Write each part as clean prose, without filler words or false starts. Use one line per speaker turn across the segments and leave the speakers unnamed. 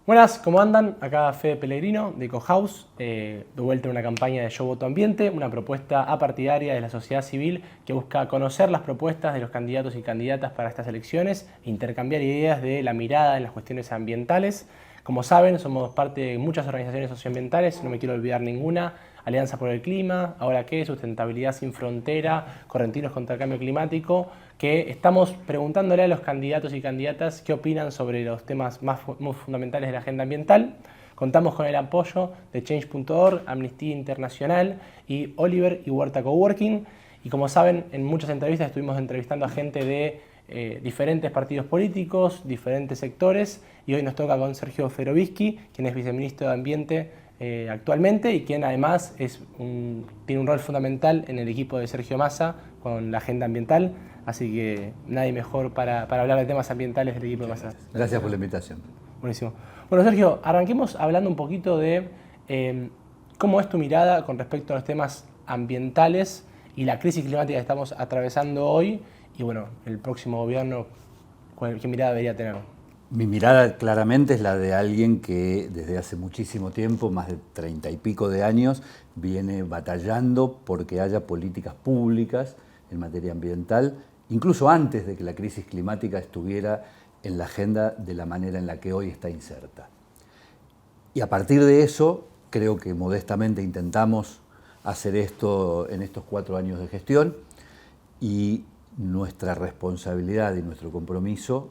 Buenas, ¿cómo andan? Acá Fede Pellegrino de Ecohouse, de vuelta en una campaña de Yo Voto Ambiente, una propuesta apartidaria de la sociedad civil que busca conocer las propuestas de los candidatos y candidatas para estas elecciones e intercambiar ideas de la mirada en las cuestiones ambientales. Como saben, somos parte de muchas organizaciones socioambientales, no me quiero olvidar ninguna: Alianza por el Clima, Ahora Qué, Sustentabilidad Sin Frontera, Correntinos contra el Cambio Climático, que estamos preguntándole a los candidatos y candidatas qué opinan sobre los temas más fundamentales de la agenda ambiental. Contamos con el apoyo de Change.org, Amnistía Internacional y Oliver y Huerta Coworking. Y como saben, en muchas entrevistas estuvimos entrevistando a gente de diferentes partidos políticos, diferentes sectores, y hoy nos toca con Sergio Ferovisky, quien es viceministro de Ambiente actualmente y quien además tiene un rol fundamental en el equipo de Sergio Massa con la agenda ambiental. Así que nadie mejor para hablar de temas ambientales del equipo de Massa.
Gracias por la invitación.
Buenísimo. Bueno, Sergio, arranquemos hablando un poquito de cómo es tu mirada con respecto a los temas ambientales y la crisis climática que estamos atravesando hoy, y bueno, el próximo gobierno, ¿qué mirada debería tener?
Mi mirada claramente es la de alguien que desde hace muchísimo tiempo, más de 30 y pico de años, viene batallando porque haya políticas públicas en materia ambiental, incluso antes de que la crisis climática estuviera en la agenda de la manera en la que hoy está inserta. Y a partir de eso, creo que modestamente intentamos hacer esto en estos 4 años de gestión, y nuestra responsabilidad y nuestro compromiso,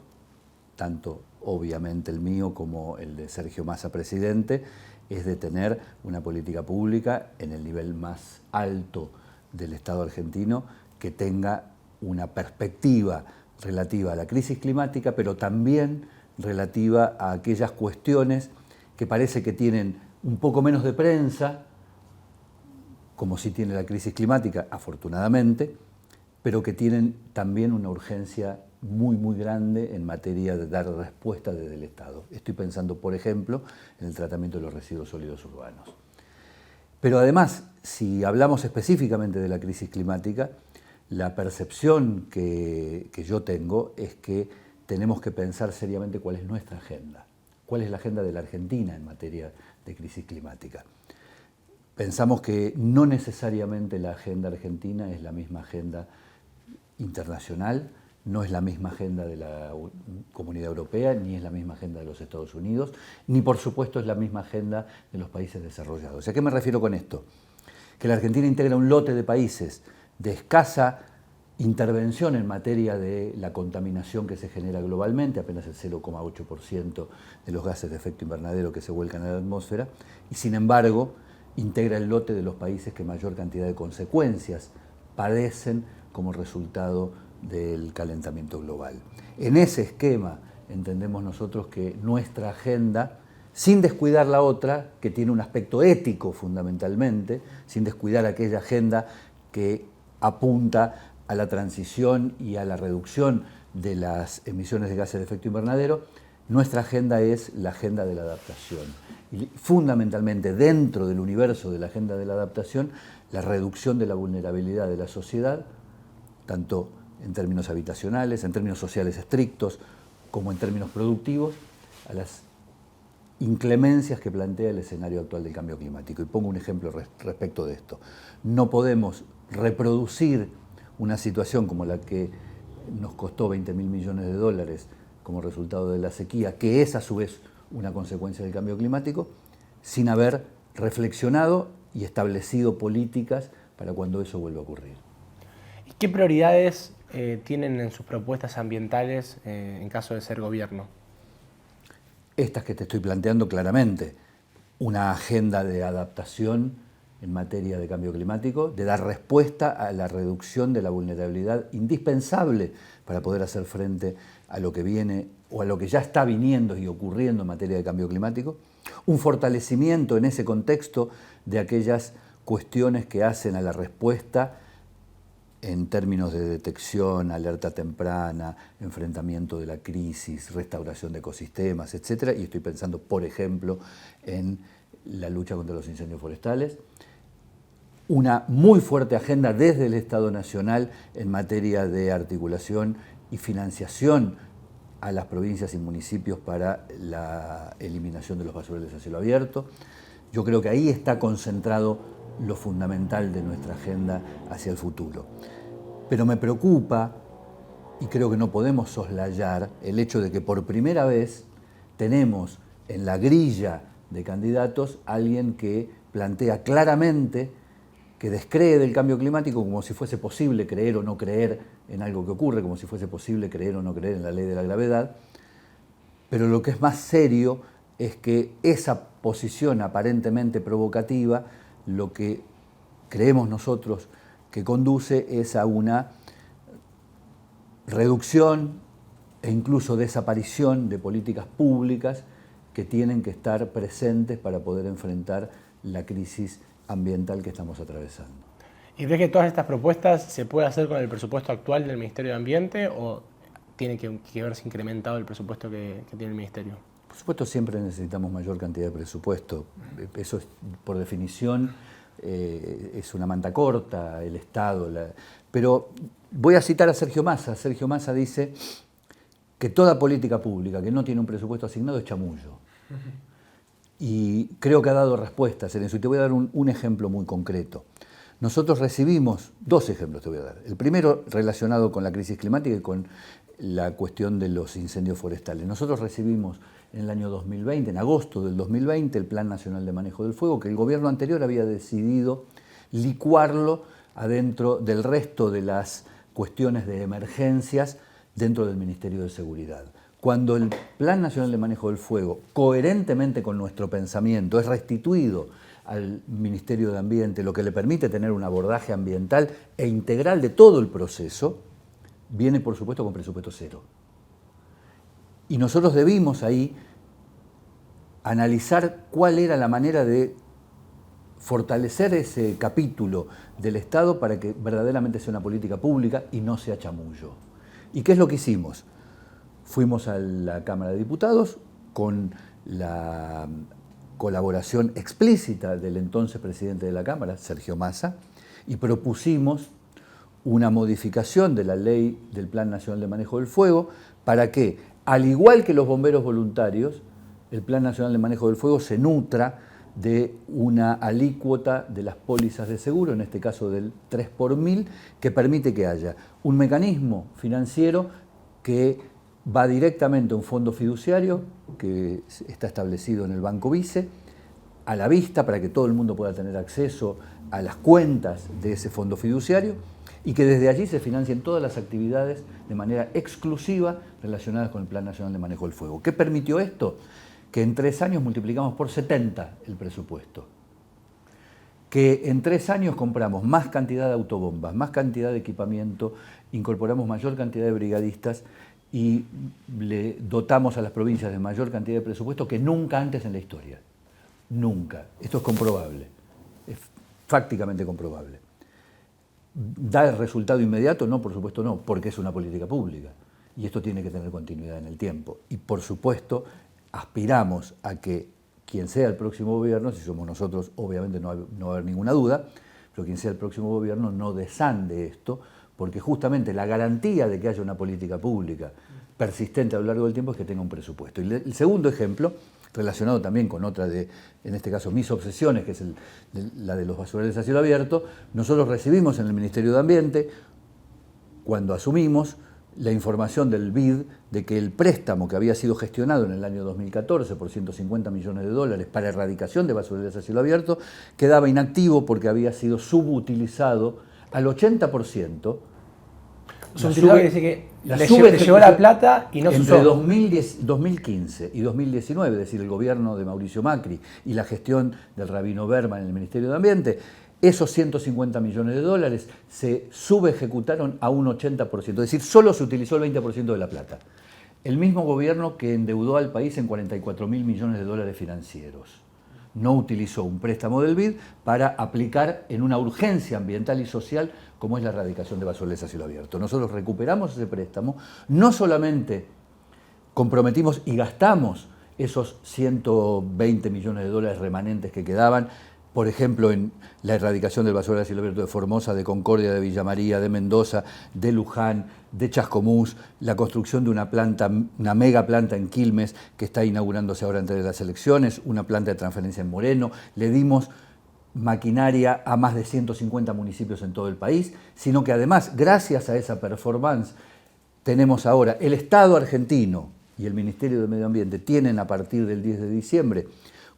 tanto obviamente el mío como el de Sergio Massa, presidente, es de tener una política pública en el nivel más alto del Estado argentino que tenga una perspectiva relativa a la crisis climática, pero también relativa a aquellas cuestiones que parece que tienen un poco menos de prensa, como sí tiene la crisis climática, afortunadamente, pero que tienen también una urgencia muy grande en materia de dar respuesta desde el Estado. Estoy pensando, por ejemplo, en el tratamiento de los residuos sólidos urbanos. Pero además, si hablamos específicamente de la crisis climática, la percepción que yo tengo es que tenemos que pensar seriamente cuál es nuestra agenda, cuál es la agenda de la Argentina en materia de crisis climática. Pensamos que no necesariamente la agenda argentina es la misma agenda internacional, no es la misma agenda de la Comunidad Europea, ni es la misma agenda de los Estados Unidos, ni por supuesto es la misma agenda de los países desarrollados. ¿A qué me refiero con esto? Que la Argentina integra un lote de países de escasa intervención en materia de la contaminación que se genera globalmente, apenas el 0,8% de los gases de efecto invernadero que se vuelcan a la atmósfera, y sin embargo integra el lote de los países que mayor cantidad de consecuencias padecen como resultado del calentamiento global. En ese esquema entendemos nosotros que nuestra agenda, sin descuidar la otra, que tiene un aspecto ético fundamentalmente, sin descuidar aquella agenda que apunta a la transición y a la reducción de las emisiones de gases de efecto invernadero, nuestra agenda es la agenda de la adaptación. Y fundamentalmente dentro del universo de la agenda de la adaptación, la reducción de la vulnerabilidad de la sociedad, tanto en términos habitacionales, en términos sociales estrictos, como en términos productivos, a las inclemencias que plantea el escenario actual del cambio climático. Y pongo un ejemplo respecto de esto. No podemos reproducir una situación como la que nos costó 20.000 millones de dólares como resultado de la sequía, que es a su vez una consecuencia del cambio climático, sin haber reflexionado y establecido políticas para cuando eso vuelva a ocurrir.
¿Y qué prioridades tienen en sus propuestas ambientales en caso de ser gobierno?
Estas que te estoy planteando claramente, una agenda de adaptación en materia de cambio climático, de dar respuesta a la reducción de la vulnerabilidad indispensable para poder hacer frente a lo que viene o a lo que ya está viniendo y ocurriendo en materia de cambio climático, un fortalecimiento en ese contexto de aquellas cuestiones que hacen a la respuesta en términos de detección, alerta temprana, enfrentamiento de la crisis, restauración de ecosistemas, etc. Y estoy pensando, por ejemplo, en la lucha contra los incendios forestales. Una muy fuerte agenda desde el Estado Nacional en materia de articulación y financiación a las provincias y municipios para la eliminación de los basureros a cielo abierto. Yo creo que ahí está concentrado lo fundamental de nuestra agenda hacia el futuro. Pero me preocupa, y creo que no podemos soslayar, el hecho de que por primera vez tenemos en la grilla de candidatos alguien que plantea claramente que descree del cambio climático como si fuese posible creer o no creer en algo que ocurre, como si fuese posible creer o no creer en la ley de la gravedad. Pero lo que es más serio es que esa posición aparentemente provocativa, lo que creemos nosotros que conduce es a una reducción e incluso desaparición de políticas públicas que tienen que estar presentes para poder enfrentar la crisis ambiental que estamos atravesando.
¿Y crees que todas estas propuestas se puede hacer con el presupuesto actual del Ministerio de Ambiente o tiene que verse incrementado el presupuesto que tiene el Ministerio?
Por supuesto, siempre necesitamos mayor cantidad de presupuesto. Eso es, por definición, es una manta corta, el Estado. Pero voy a citar a Sergio Massa. Sergio Massa dice que toda política pública que no tiene un presupuesto asignado es chamullo. Y creo que ha dado respuestas en eso. Y te voy a dar un ejemplo muy concreto. Nosotros recibimos, dos ejemplos te voy a dar. El primero relacionado con la crisis climática y con la cuestión de los incendios forestales. Nosotros recibimos en el año 2020, en agosto del 2020, el Plan Nacional de Manejo del Fuego, que el gobierno anterior había decidido licuarlo adentro del resto de las cuestiones de emergencias dentro del Ministerio de Seguridad. Cuando el Plan Nacional de Manejo del Fuego, coherentemente con nuestro pensamiento, es restituido al Ministerio de Ambiente, lo que le permite tener un abordaje ambiental e integral de todo el proceso, viene por supuesto con presupuesto cero. Y nosotros debimos ahí analizar cuál era la manera de fortalecer ese capítulo del Estado para que verdaderamente sea una política pública y no sea chamullo. ¿Y qué es lo que hicimos? Fuimos a la Cámara de Diputados con la colaboración explícita del entonces presidente de la Cámara, Sergio Massa, y propusimos una modificación de la ley del Plan Nacional de Manejo del Fuego para que, al igual que los bomberos voluntarios, el Plan Nacional de Manejo del Fuego se nutra de una alícuota de las pólizas de seguro, en este caso del 3 por 1000, que permite que haya un mecanismo financiero que va directamente a un fondo fiduciario que está establecido en el Banco Vice, a la vista para que todo el mundo pueda tener acceso a las cuentas de ese fondo fiduciario y que desde allí se financien todas las actividades de manera exclusiva relacionadas con el Plan Nacional de Manejo del Fuego. ¿Qué permitió esto? Que en 3 años multiplicamos por 70 el presupuesto. Que en 3 años compramos más cantidad de autobombas, más cantidad de equipamiento, incorporamos mayor cantidad de brigadistas y le dotamos a las provincias de mayor cantidad de presupuesto que nunca antes en la historia. Nunca. Esto es comprobable. Es fácticamente comprobable. ¿Da el resultado inmediato? No, por supuesto no, porque es una política pública. Y esto tiene que tener continuidad en el tiempo. Y por supuesto, aspiramos a que quien sea el próximo gobierno, si somos nosotros, obviamente no va a haber ninguna duda, pero quien sea el próximo gobierno no desande esto, porque justamente la garantía de que haya una política pública persistente a lo largo del tiempo es que tenga un presupuesto. Y el segundo ejemplo, relacionado también con otra de, en este caso, mis obsesiones, que es la de los basureros a cielo abierto, nosotros recibimos en el Ministerio de Ambiente, cuando asumimos, la información del BID de que el préstamo que había sido gestionado en el año 2014 por 150 millones de dólares para erradicación de basureros a cielo abierto quedaba inactivo porque había sido subutilizado al 80%.
Subutilizado quiere decir que le llegó la plata y no se usó.
Entre 2015 y 2019, es decir, el gobierno de Mauricio Macri y la gestión del Rabino Berman en el Ministerio de Ambiente, esos 150 millones de dólares se subejecutaron a un 80%, es decir, solo se utilizó el 20% de la plata. El mismo gobierno que endeudó al país en 44.000 millones de dólares financieros. No utilizó un préstamo del BID para aplicar en una urgencia ambiental y social como es la erradicación de basureros a cielo abierto. Nosotros recuperamos ese préstamo, no solamente comprometimos y gastamos esos 120 millones de dólares remanentes que quedaban por ejemplo, en la erradicación del basurero a cielo abierto de Formosa, de Concordia, de Villa María, de Mendoza, de Luján, de Chascomús, la construcción de una mega planta en Quilmes, que está inaugurándose ahora antes de las elecciones, una planta de transferencia en Moreno. Le dimos maquinaria a más de 150 municipios en todo el país, sino que además, gracias a esa performance, tenemos ahora el Estado argentino y el Ministerio de Medio Ambiente tienen a partir del 10 de diciembre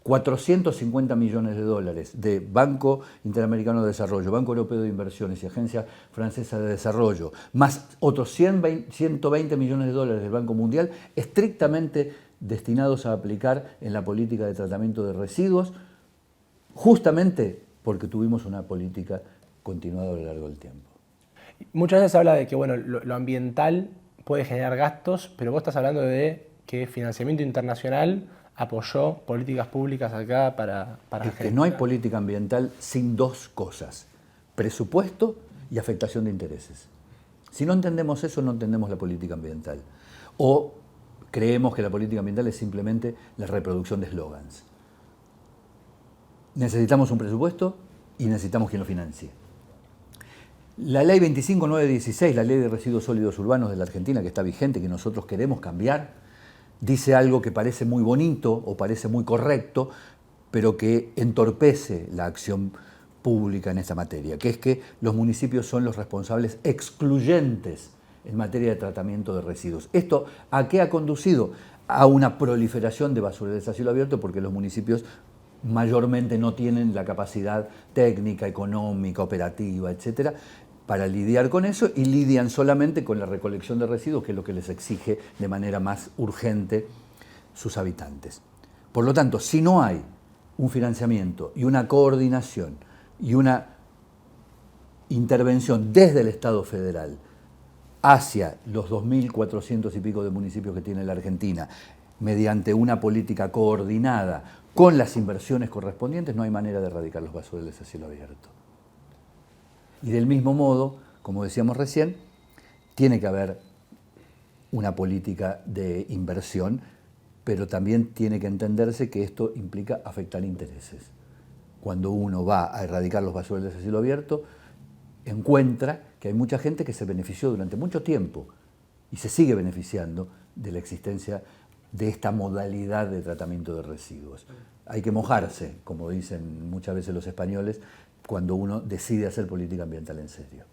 450 millones de dólares de Banco Interamericano de Desarrollo, Banco Europeo de Inversiones y Agencia Francesa de Desarrollo, más otros 120 millones de dólares del Banco Mundial, estrictamente destinados a aplicar en la política de tratamiento de residuos, justamente porque tuvimos una política continuada a lo largo del tiempo.
Muchas veces se habla de que bueno, lo ambiental puede generar gastos, pero vos estás hablando de que financiamiento internacional apoyó políticas públicas acá para
Es que no hay política ambiental sin dos cosas: presupuesto y afectación de intereses. Si no entendemos eso, no entendemos la política ambiental. O creemos que la política ambiental es simplemente la reproducción de eslogans. Necesitamos un presupuesto y necesitamos quien lo financie. La ley 25916, la ley de residuos sólidos urbanos de la Argentina, que está vigente, que nosotros queremos cambiar, dice algo que parece muy bonito o parece muy correcto, pero que entorpece la acción pública en esta materia, que es que los municipios son los responsables excluyentes en materia de tratamiento de residuos. ¿Esto a qué ha conducido? A una proliferación de basureros a cielo abierto, porque los municipios mayormente no tienen la capacidad técnica, económica, operativa, etcétera, para lidiar con eso, y lidian solamente con la recolección de residuos, que es lo que les exige de manera más urgente sus habitantes. Por lo tanto, si no hay un financiamiento y una coordinación y una intervención desde el Estado federal hacia los 2.400 y pico de municipios que tiene la Argentina, mediante una política coordinada con las inversiones correspondientes, no hay manera de erradicar los basureros a cielo abierto. Y del mismo modo, como decíamos recién, tiene que haber una política de inversión, pero también tiene que entenderse que esto implica afectar intereses. Cuando uno va a erradicar los basureros a cielo abierto, encuentra que hay mucha gente que se benefició durante mucho tiempo y se sigue beneficiando de la existencia de esta modalidad de tratamiento de residuos. Hay que mojarse, como dicen muchas veces los españoles, cuando uno decide hacer política ambiental en serio.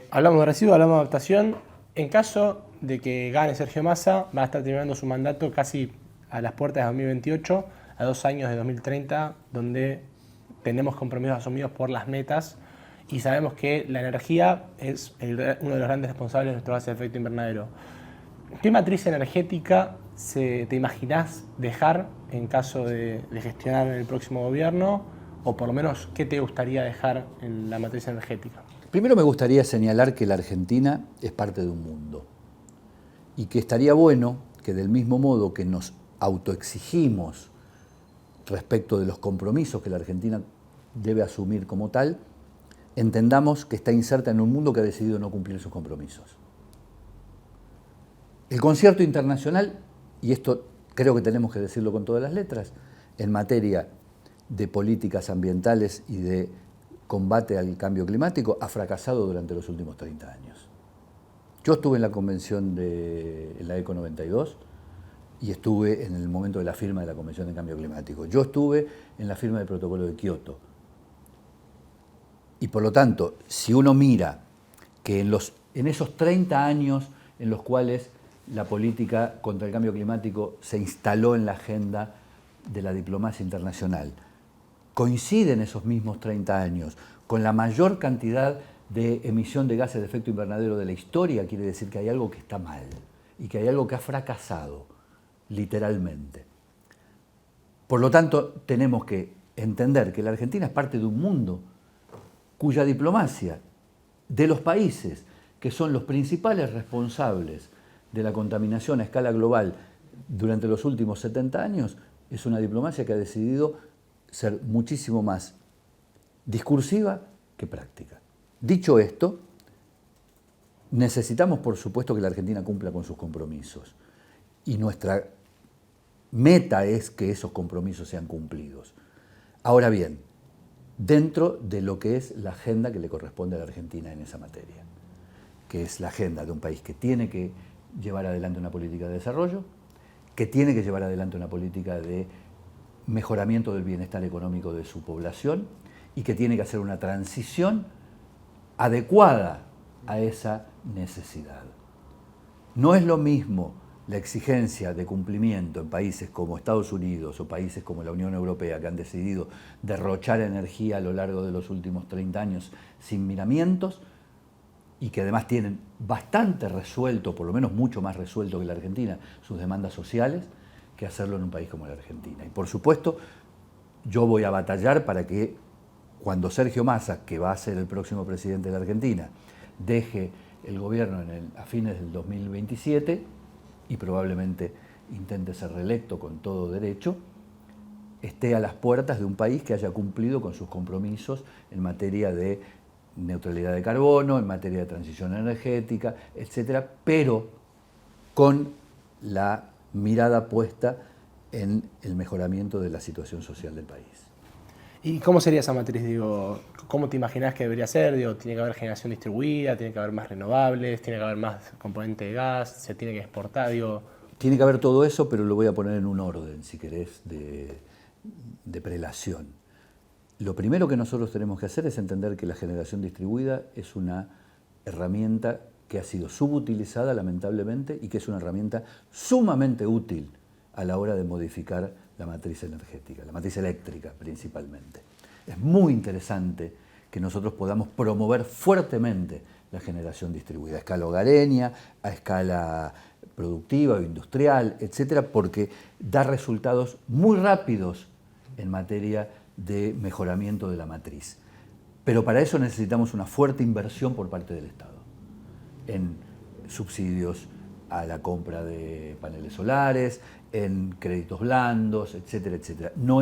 Hablamos de residuos, hablamos de adaptación. En caso de que gane Sergio Massa, va a estar terminando su mandato casi a las puertas de 2028, a 2 años de 2030, donde tenemos compromisos asumidos por las metas y sabemos que la energía es uno de los grandes responsables de nuestro gases de efecto invernadero. ¿Qué matriz energética te imaginás dejar en caso de gestionar en el próximo gobierno? O por lo menos, ¿qué te gustaría dejar en la matriz energética?
Primero me gustaría señalar que la Argentina es parte de un mundo y que estaría bueno que del mismo modo que nos autoexigimos respecto de los compromisos que la Argentina debe asumir como tal, entendamos que está inserta en un mundo que ha decidido no cumplir sus compromisos. El concierto internacional, y esto creo que tenemos que decirlo con todas las letras, en materia de políticas ambientales y de combate al cambio climático, ha fracasado durante los últimos 30 años. Yo estuve en la convención de la ECO 92 y estuve en el momento de la firma de la Convención de Cambio Climático. Yo estuve en la firma del Protocolo de Kioto. Y por lo tanto, si uno mira que en esos 30 años en los cuales la política contra el cambio climático se instaló en la agenda de la diplomacia internacional, coinciden esos mismos 30 años con la mayor cantidad de emisión de gases de efecto invernadero de la historia, quiere decir que hay algo que está mal y que hay algo que ha fracasado, literalmente. Por lo tanto, tenemos que entender que la Argentina es parte de un mundo cuya diplomacia de los países que son los principales responsables de la contaminación a escala global durante los últimos 70 años es una diplomacia que ha decidido ser muchísimo más discursiva que práctica. Dicho esto, necesitamos, por supuesto, que la Argentina cumpla con sus compromisos. Y nuestra meta es que esos compromisos sean cumplidos. Ahora bien, dentro de lo que es la agenda que le corresponde a la Argentina en esa materia, que es la agenda de un país que tiene que llevar adelante una política de desarrollo, que tiene que llevar adelante una política de mejoramiento del bienestar económico de su población y que tiene que hacer una transición adecuada a esa necesidad. No es lo mismo la exigencia de cumplimiento en países como Estados Unidos o países como la Unión Europea, que han decidido derrochar energía a lo largo de los últimos 30 años sin miramientos y que además tienen bastante resuelto, por lo menos mucho más resuelto que la Argentina, sus demandas sociales, que hacerlo en un país como la Argentina. Y por supuesto, yo voy a batallar para que cuando Sergio Massa, que va a ser el próximo presidente de la Argentina, deje el gobierno a fines del 2027 y probablemente intente ser reelecto con todo derecho, esté a las puertas de un país que haya cumplido con sus compromisos en materia de neutralidad de carbono, en materia de transición energética, etcétera, pero con la mirada puesta en el mejoramiento de la situación social del país.
¿Y cómo sería esa matriz? Digo, ¿cómo te imaginás que debería ser? Digo, ¿tiene que haber generación distribuida? ¿Tiene que haber más renovables? ¿Tiene que haber más componente de gas? ¿Se tiene que exportar? Digo...
Tiene que haber todo eso, pero lo voy a poner en un orden, si querés, de prelación. Lo primero que nosotros tenemos que hacer es entender que la generación distribuida es una herramienta que ha sido subutilizada, lamentablemente, y que es una herramienta sumamente útil a la hora de modificar la matriz energética, la matriz eléctrica principalmente. Es muy interesante que nosotros podamos promover fuertemente la generación distribuida, a escala hogareña, a escala productiva o industrial, etcétera, porque da resultados muy rápidos en materia de mejoramiento de la matriz. Pero para eso necesitamos una fuerte inversión por parte del Estado, en subsidios a la compra de paneles solares, en créditos blandos, etcétera, etcétera. No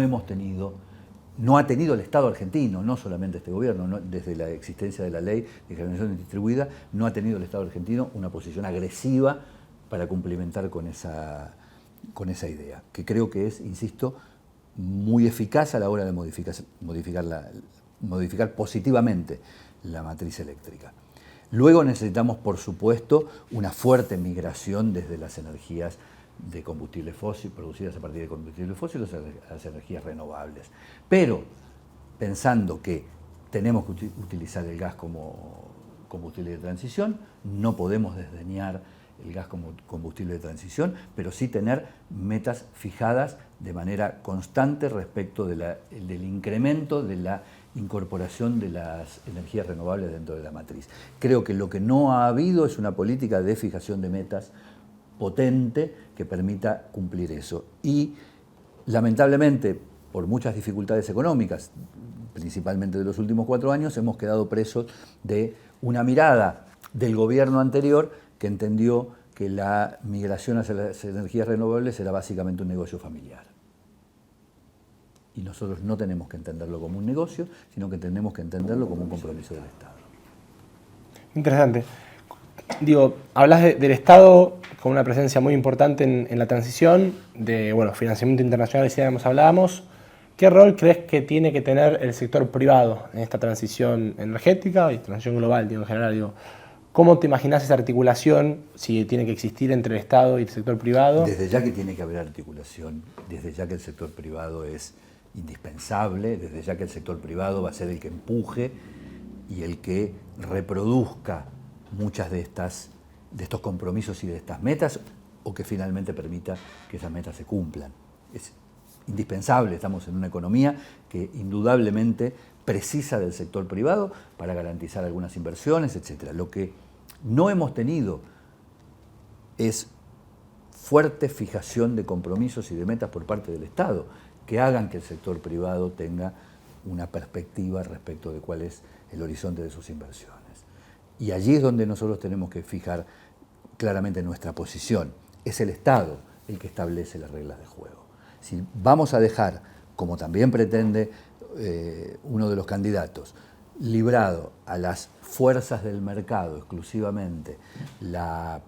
ha tenido el Estado argentino, no solamente este gobierno, desde la existencia de la ley de generación distribuida, no ha tenido el Estado argentino una posición agresiva para cumplimentar con esa idea, que creo que es, insisto, muy eficaz a la hora de modificar positivamente la matriz eléctrica. Luego necesitamos, por supuesto, una fuerte migración desde las energías de combustible fósil, producidas a partir de combustibles fósiles, a las energías renovables. Pero pensando que tenemos que utilizar el gas como combustible de transición, no podemos desdeñar el gas como combustible de transición, pero sí tener metas fijadas de manera constante respecto del incremento de la incorporación de las energías renovables dentro de la matriz. Creo que lo que no ha habido es una política de fijación de metas potente que permita cumplir eso. Y lamentablemente, por muchas dificultades económicas, principalmente de los últimos 4 años, hemos quedado presos de una mirada del gobierno anterior que entendió que la migración hacia las energías renovables era básicamente un negocio familiar. Y nosotros no tenemos que entenderlo como un negocio, sino que tenemos que entenderlo como un compromiso del Estado. Interesante.
Digo, hablas del Estado con una presencia muy importante en la transición, de financiamiento internacional, decíamos, hablábamos. ¿Qué rol crees que tiene que tener el sector privado en esta transición energética y transición global, digo, en general? Digo, ¿cómo te imaginas esa articulación, si tiene que existir entre el Estado y el sector privado?
Desde ya que tiene que haber articulación, desde ya que el sector privado es indispensable, desde ya que el sector privado va a ser el que empuje y el que reproduzca muchas de estos compromisos y de estas metas, o que finalmente permita que esas metas se cumplan. Es indispensable, estamos en una economía que indudablemente precisa del sector privado para garantizar algunas inversiones, etc. Lo que no hemos tenido es fuerte fijación de compromisos y de metas por parte del Estado que hagan que el sector privado tenga una perspectiva respecto de cuál es el horizonte de sus inversiones. Y allí es donde nosotros tenemos que fijar claramente nuestra posición. Es el Estado el que establece las reglas de juego. Si vamos a dejar, como también pretende uno de los candidatos, librado a las fuerzas del mercado exclusivamente la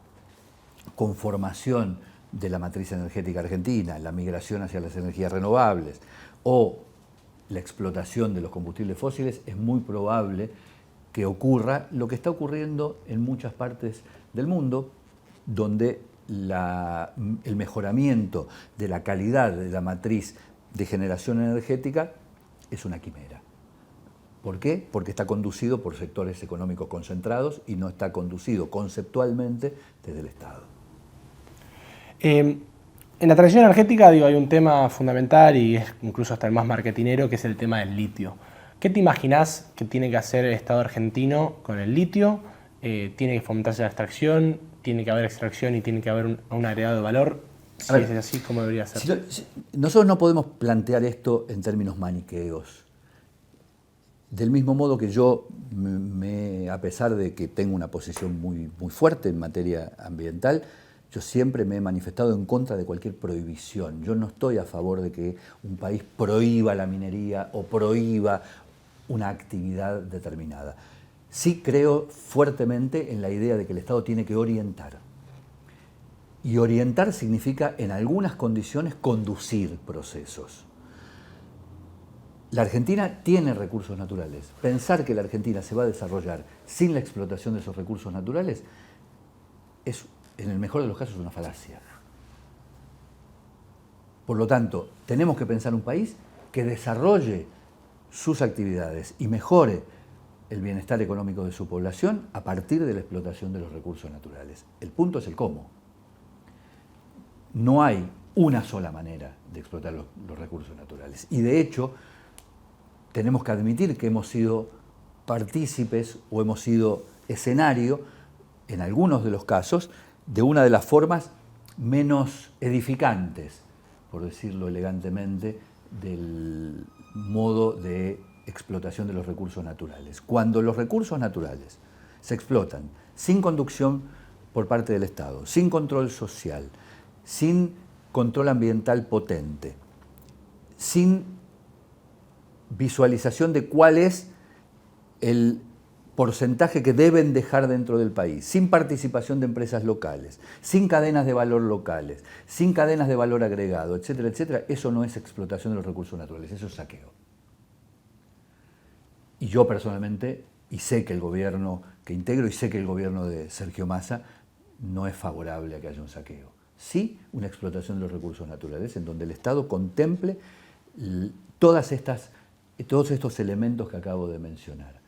conformación de la matriz energética argentina, la migración hacia las energías renovables o la explotación de los combustibles fósiles, es muy probable que ocurra lo que está ocurriendo en muchas partes del mundo, donde el mejoramiento de la calidad de la matriz de generación energética es una quimera. ¿Por qué? Porque está conducido por sectores económicos concentrados y no está conducido conceptualmente desde el Estado.
En la transición energética, hay un tema fundamental y es incluso hasta el más marketinero, que es el tema del litio. ¿Qué te imaginás que tiene que hacer el Estado argentino con el litio? ¿Tiene que fomentarse la extracción? ¿Tiene que haber extracción y tiene que haber un agregado de valor? Si es así, ¿cómo debería ser?
Nosotros no podemos plantear esto en términos maniqueos. Del mismo modo que yo, a pesar de que tengo una posición muy fuerte en materia ambiental, yo siempre me he manifestado en contra de cualquier prohibición. Yo no estoy a favor de que un país prohíba la minería o prohíba una actividad determinada. Sí creo fuertemente en la idea de que el Estado tiene que orientar. Y orientar significa, en algunas condiciones, conducir procesos. La Argentina tiene recursos naturales. Pensar que la Argentina se va a desarrollar sin la explotación de esos recursos naturales es, en el mejor de los casos, una falacia. Por lo tanto, tenemos que pensar un país que desarrolle sus actividades y mejore el bienestar económico de su población a partir de la explotación de los recursos naturales. El punto es el cómo. No hay una sola manera de explotar los recursos naturales. Y de hecho, tenemos que admitir que hemos sido partícipes o hemos sido escenario, en algunos de los casos, de una de las formas menos edificantes, por decirlo elegantemente, del modo de explotación de los recursos naturales. Cuando los recursos naturales se explotan sin conducción por parte del Estado, sin control social, sin control ambiental potente, sin visualización de cuál es el porcentaje que deben dejar dentro del país, sin participación de empresas locales, sin cadenas de valor locales, sin cadenas de valor agregado, etcétera, etcétera, eso no es explotación de los recursos naturales, eso es saqueo. Y yo personalmente, y sé que el gobierno que integro, y sé que el gobierno de Sergio Massa no es favorable a que haya un saqueo. Sí, una explotación de los recursos naturales en donde el Estado contemple todos estos elementos que acabo de mencionar.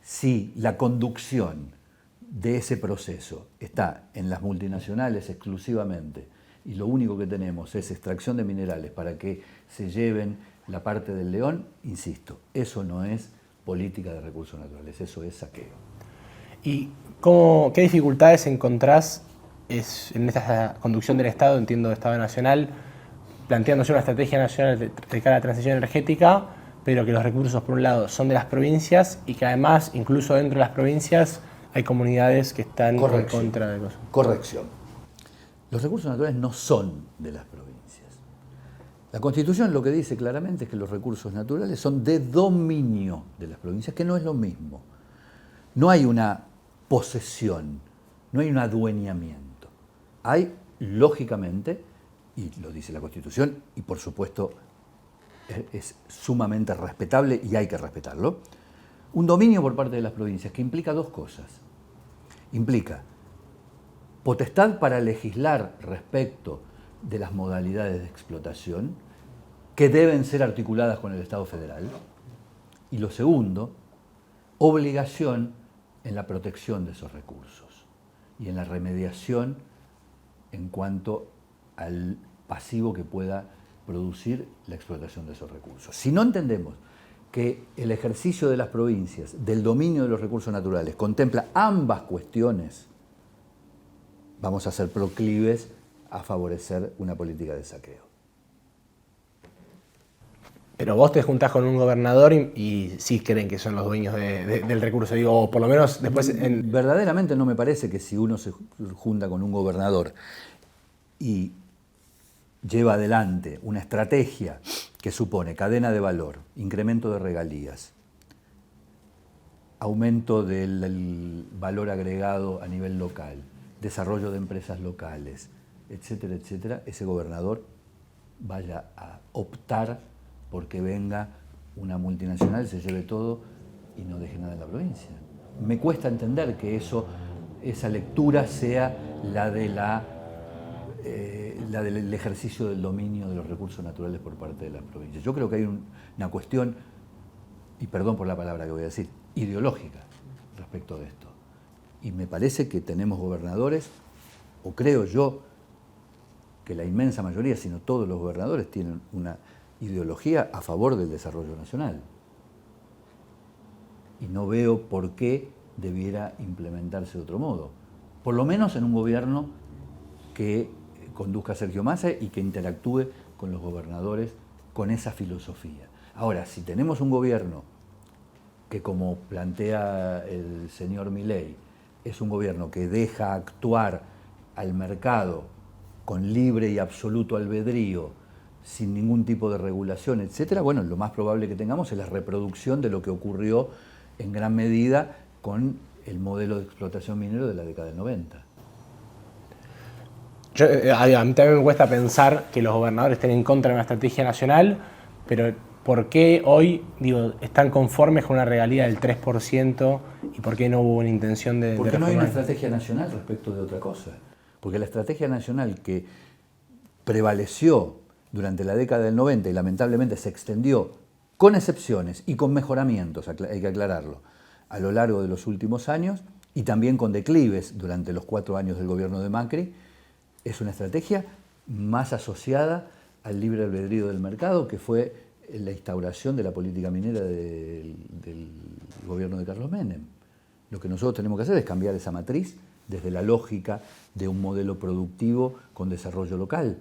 Si la conducción de ese proceso está en las multinacionales exclusivamente y lo único que tenemos es extracción de minerales para que se lleven la parte del león, insisto, eso no es política de recursos naturales, eso es saqueo.
¿Y qué dificultades encontrás en esta conducción del Estado, entiendo de Estado Nacional, planteándose una estrategia nacional de cara a la transición energética, pero que los recursos, por un lado, son de las provincias y que además, incluso dentro de las provincias, hay comunidades que están en contra de cosas?
Corrección. Los recursos naturales no son de las provincias. La Constitución lo que dice claramente es que los recursos naturales son de dominio de las provincias, que no es lo mismo. No hay una posesión, no hay un adueñamiento. Hay, lógicamente, y lo dice la Constitución, y por supuesto es sumamente respetable y hay que respetarlo, un dominio por parte de las provincias que implica dos cosas. Implica potestad para legislar respecto de las modalidades de explotación que deben ser articuladas con el Estado federal. Y lo segundo, obligación en la protección de esos recursos y en la remediación en cuanto al pasivo que pueda producir la explotación de esos recursos. Si no entendemos que el ejercicio de las provincias, del dominio de los recursos naturales, contempla ambas cuestiones, vamos a ser proclives a favorecer una política de saqueo.
Pero vos te juntás con un gobernador y sí creen que son los dueños del recurso, digo, o por lo menos después...
Verdaderamente no me parece que si uno se junta con un gobernador y lleva adelante una estrategia que supone cadena de valor, incremento de regalías, aumento del valor agregado a nivel local, desarrollo de empresas locales, etcétera, etcétera, ese gobernador vaya a optar porque venga una multinacional se lleve todo y no deje nada en la provincia. Me cuesta entender que esa lectura sea la del ejercicio del dominio de los recursos naturales por parte de las provincias. Yo creo que hay una cuestión, y perdón por la palabra que voy a decir, ideológica respecto de esto. Y me parece que tenemos gobernadores, o creo yo que la inmensa mayoría, si no todos los gobernadores, tienen una ideología a favor del desarrollo nacional. Y no veo por qué debiera implementarse de otro modo. Por lo menos en un gobierno que conduzca a Sergio Massa y que interactúe con los gobernadores con esa filosofía. Ahora, si tenemos un gobierno que, como plantea el señor Milei, es un gobierno que deja actuar al mercado con libre y absoluto albedrío, sin ningún tipo de regulación, etcétera, bueno, lo más probable que tengamos es la reproducción de lo que ocurrió en gran medida con el modelo de explotación minero de la década del 90.
A mí también me cuesta pensar que los gobernadores estén en contra de una estrategia nacional, pero ¿por qué hoy están conformes con una regalía del 3% y por qué no hubo una intención de
Porque no hay una estrategia nacional respecto de otra cosa. Porque la estrategia nacional que prevaleció durante la década del 90 y lamentablemente se extendió, con excepciones y con mejoramientos, hay que aclararlo, a lo largo de los últimos años y también con declives durante los 4 años del gobierno de Macri, es una estrategia más asociada al libre albedrío del mercado, que fue la instauración de la política minera del gobierno de Carlos Menem. Lo que nosotros tenemos que hacer es cambiar esa matriz desde la lógica de un modelo productivo con desarrollo local.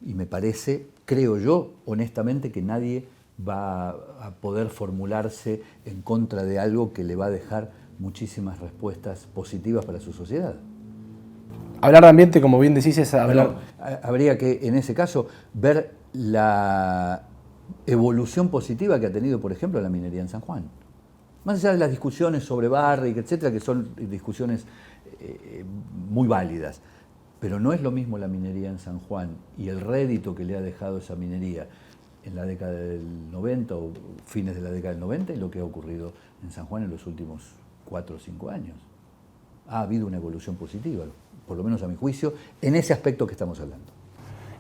Y me parece, creo yo, honestamente, que nadie va a poder formularse en contra de algo que le va a dejar muchísimas respuestas positivas para su sociedad.
Hablar de ambiente, como bien decís, es hablar...
Habría que, en ese caso, ver la evolución positiva que ha tenido, por ejemplo, la minería en San Juan. Más allá de las discusiones sobre Barrick, etcétera, que son discusiones muy válidas, pero no es lo mismo la minería en San Juan y el rédito que le ha dejado esa minería en la década del 90 o fines de la década del 90 y lo que ha ocurrido en San Juan en los últimos 4 o 5 años. Ha habido una evolución positiva, por lo menos a mi juicio, en ese aspecto que estamos hablando.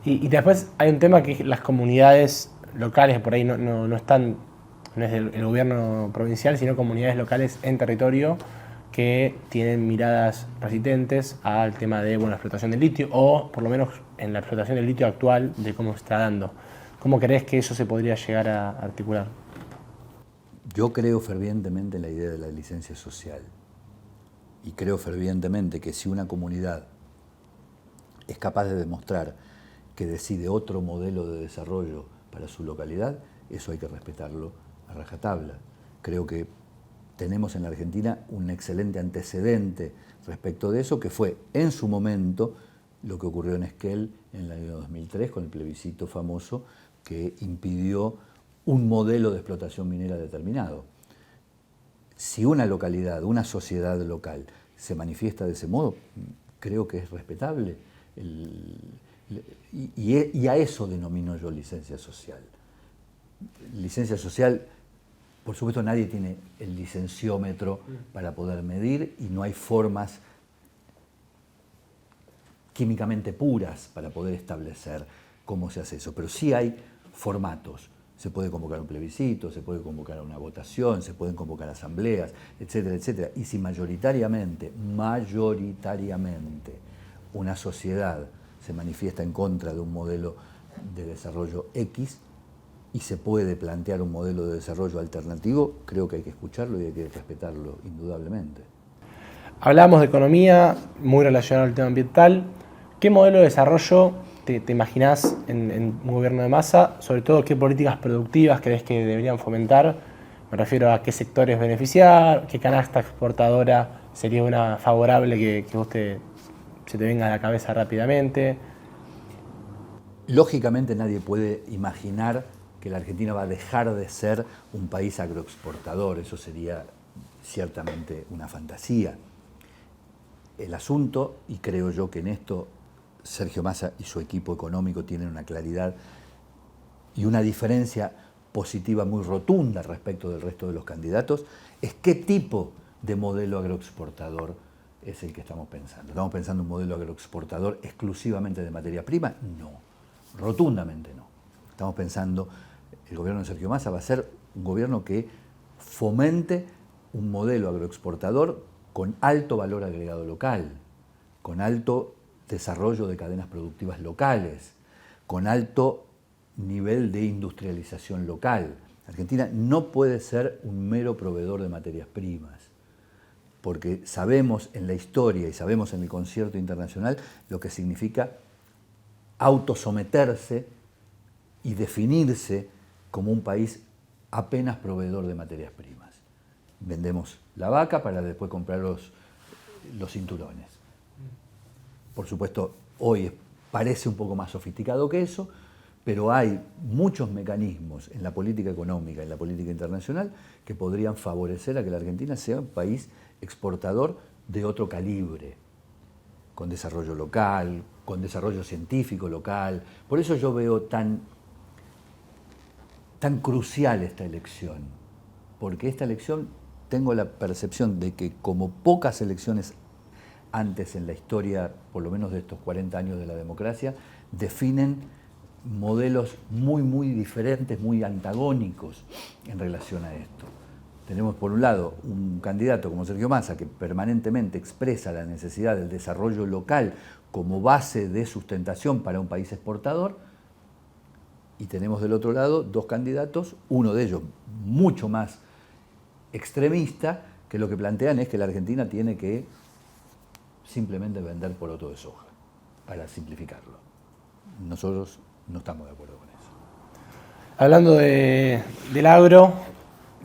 Y después hay un tema que las comunidades locales, por ahí no están, no es el gobierno provincial, sino comunidades locales en territorio que tienen miradas resistentes al tema de la explotación del litio, o por lo menos en la explotación del litio actual, de cómo se está dando. ¿Cómo crees que eso se podría llegar a articular?
Yo creo fervientemente en la idea de la licencia social. Y creo fervientemente que si una comunidad es capaz de demostrar que decide otro modelo de desarrollo para su localidad, eso hay que respetarlo a rajatabla. Creo que tenemos en la Argentina un excelente antecedente respecto de eso, que fue en su momento lo que ocurrió en Esquel en el año 2003 con el plebiscito famoso que impidió un modelo de explotación minera determinado. Si una localidad, una sociedad local se manifiesta de ese modo, creo que es respetable. Y a eso denomino yo licencia social. Licencia social, por supuesto, nadie tiene el licenciómetro para poder medir y no hay formas químicamente puras para poder establecer cómo se hace eso, pero sí hay formatos. Se puede convocar un plebiscito, se puede convocar una votación, se pueden convocar asambleas, etcétera, etcétera. Y si mayoritariamente, una sociedad se manifiesta en contra de un modelo de desarrollo X y se puede plantear un modelo de desarrollo alternativo, creo que hay que escucharlo y hay que respetarlo, indudablemente.
Hablamos de economía, muy relacionado al tema ambiental. ¿Qué modelo de desarrollo te imaginás en un gobierno de Massa? Sobre todo, ¿qué políticas productivas crees que deberían fomentar? Me refiero a qué sectores beneficiar, qué canasta exportadora sería una favorable que vos se te venga a la cabeza rápidamente.
Lógicamente nadie puede imaginar que la Argentina va a dejar de ser un país agroexportador, eso sería ciertamente una fantasía. El asunto, y creo yo que en esto Sergio Massa y su equipo económico tienen una claridad y una diferencia positiva muy rotunda respecto del resto de los candidatos, es qué tipo de modelo agroexportador es el que estamos pensando. ¿Estamos pensando en un modelo agroexportador exclusivamente de materia prima? No, rotundamente no. Estamos pensando, el gobierno de Sergio Massa va a ser un gobierno que fomente un modelo agroexportador con alto valor agregado local, con alto desarrollo de cadenas productivas locales, con alto nivel de industrialización local. Argentina no puede ser un mero proveedor de materias primas, porque sabemos en la historia y sabemos en el concierto internacional lo que significa autosometerse y definirse como un país apenas proveedor de materias primas. Vendemos la vaca para después comprar los cinturones. Por supuesto, hoy parece un poco más sofisticado que eso, pero hay muchos mecanismos en la política económica, en la política internacional, que podrían favorecer a que la Argentina sea un país exportador de otro calibre, con desarrollo local, con desarrollo científico local. Por eso yo veo tan crucial esta elección, porque esta elección tengo la percepción de que como pocas elecciones antes en la historia, por lo menos de estos 40 años de la democracia, definen modelos muy diferentes, muy antagónicos en relación a esto. Tenemos por un lado un candidato como Sergio Massa que permanentemente expresa la necesidad del desarrollo local como base de sustentación para un país exportador, y tenemos del otro lado dos candidatos, uno de ellos mucho más extremista, que lo que plantean es que la Argentina tiene que simplemente vender poroto de soja, para simplificarlo. Nosotros no estamos de acuerdo con eso.
Hablando del agro,